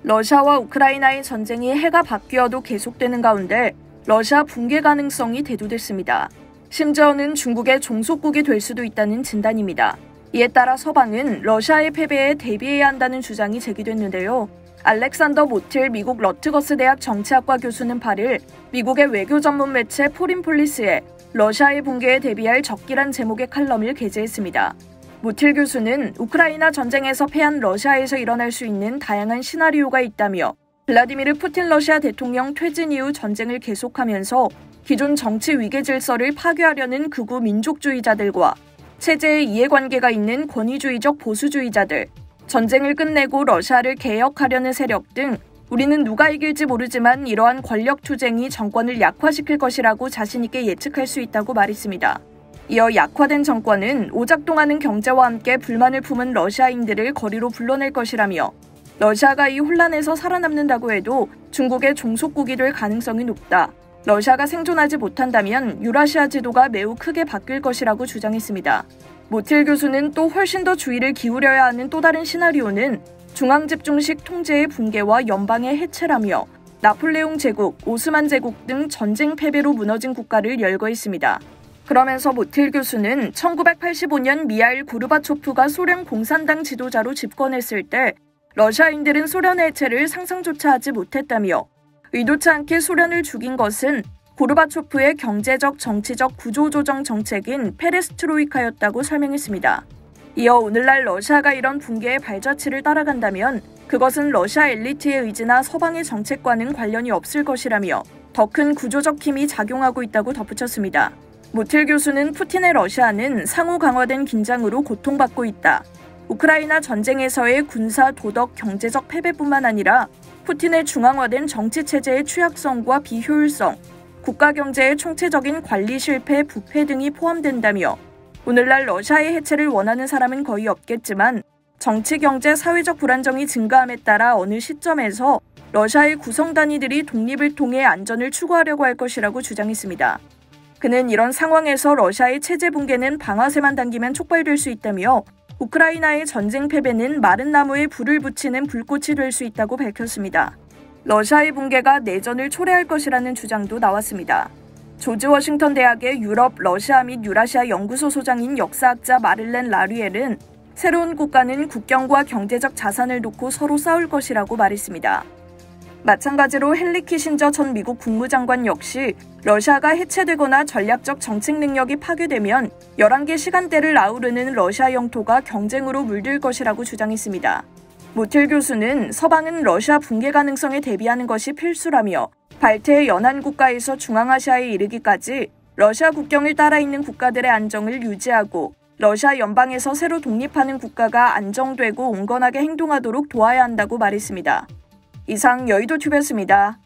러시아와 우크라이나의 전쟁이 해가 바뀌어도 계속되는 가운데 러시아 붕괴 가능성이 대두됐습니다. 심지어는 중국의 종속국이 될 수도 있다는 진단입니다. 이에 따라 서방은 러시아의 패배에 대비해야 한다는 주장이 제기됐는데요. 알렉산더 모틸 미국 러트거스 대학 정치학과 교수는 8일 미국의 외교 전문 매체 포린폴리스에 러시아의 붕괴에 대비할 적기란 제목의 칼럼을 게재했습니다. 모틸 교수는 우크라이나 전쟁에서 패한 러시아에서 일어날 수 있는 다양한 시나리오가 있다며 블라디미르 푸틴 러시아 대통령 퇴진 이후 전쟁을 계속하면서 기존 정치 위계 질서를 파괴하려는 극우 민족주의자들과 체제의 이해관계가 있는 권위주의적 보수주의자들, 전쟁을 끝내고 러시아를 개혁하려는 세력 등 우리는 누가 이길지 모르지만 이러한 권력 투쟁이 정권을 약화시킬 것이라고 자신있게 예측할 수 있다고 말했습니다. 이어 약화된 정권은 오작동하는 경제와 함께 불만을 품은 러시아인들을 거리로 불러낼 것이라며 러시아가 이 혼란에서 살아남는다고 해도 중국의 종속국이 될 가능성이 높다. 러시아가 생존하지 못한다면 유라시아 지도가 매우 크게 바뀔 것이라고 주장했습니다. 모틸 교수는 또 훨씬 더 주의를 기울여야 하는 또 다른 시나리오는 중앙집중식 통제의 붕괴와 연방의 해체라며 나폴레옹 제국, 오스만 제국 등 전쟁 패배로 무너진 국가를 열거했습니다. 그러면서 모틸 교수는 1985년 미하일 고르바초프가 소련 공산당 지도자로 집권했을 때 러시아인들은 소련의 해체를 상상조차 하지 못했다며 의도치 않게 소련을 죽인 것은 고르바초프의 경제적, 정치적 구조조정 정책인 페레스트로이카였다고 설명했습니다. 이어 오늘날 러시아가 이런 붕괴의 발자취를 따라간다면 그것은 러시아 엘리트의 의지나 서방의 정책과는 관련이 없을 것이라며 더 큰 구조적 힘이 작용하고 있다고 덧붙였습니다. 모틸 교수는 푸틴의 러시아는 상호 강화된 긴장으로 고통받고 있다. 우크라이나 전쟁에서의 군사, 도덕, 경제적 패배뿐만 아니라 푸틴의 중앙화된 정치체제의 취약성과 비효율성, 국가 경제의 총체적인 관리 실패, 부패 등이 포함된다며 오늘날 러시아의 해체를 원하는 사람은 거의 없겠지만 정치, 경제, 사회적 불안정이 증가함에 따라 어느 시점에서 러시아의 구성 단위들이 독립을 통해 안전을 추구하려고 할 것이라고 주장했습니다. 그는 이런 상황에서 러시아의 체제 붕괴는 방아쇠만 당기면 촉발될 수 있다며 우크라이나의 전쟁 패배는 마른 나무에 불을 붙이는 불꽃이 될 수 있다고 밝혔습니다. 러시아의 붕괴가 내전을 초래할 것이라는 주장도 나왔습니다. 조지 워싱턴 대학의 유럽, 러시아 및 유라시아 연구소 소장인 역사학자 마를렌 라류엘은 새로운 국가는 국경과 경제적 자산을 놓고 서로 싸울 것이라고 말했습니다. 마찬가지로 헨리 키신저 전 미국 국무장관 역시 러시아가 해체되거나 전략적 정책 능력이 파괴되면 11개 시간대를 아우르는 러시아 영토가 경쟁으로 물들 것이라고 주장했습니다. 모틸 교수는 서방은 러시아 붕괴 가능성에 대비하는 것이 필수라며 발트해 연안 국가에서 중앙아시아에 이르기까지 러시아 국경을 따라 있는 국가들의 안정을 유지하고 러시아 연방에서 새로 독립하는 국가가 안정되고 온건하게 행동하도록 도와야 한다고 말했습니다. 이상 여의도튜브였습니다.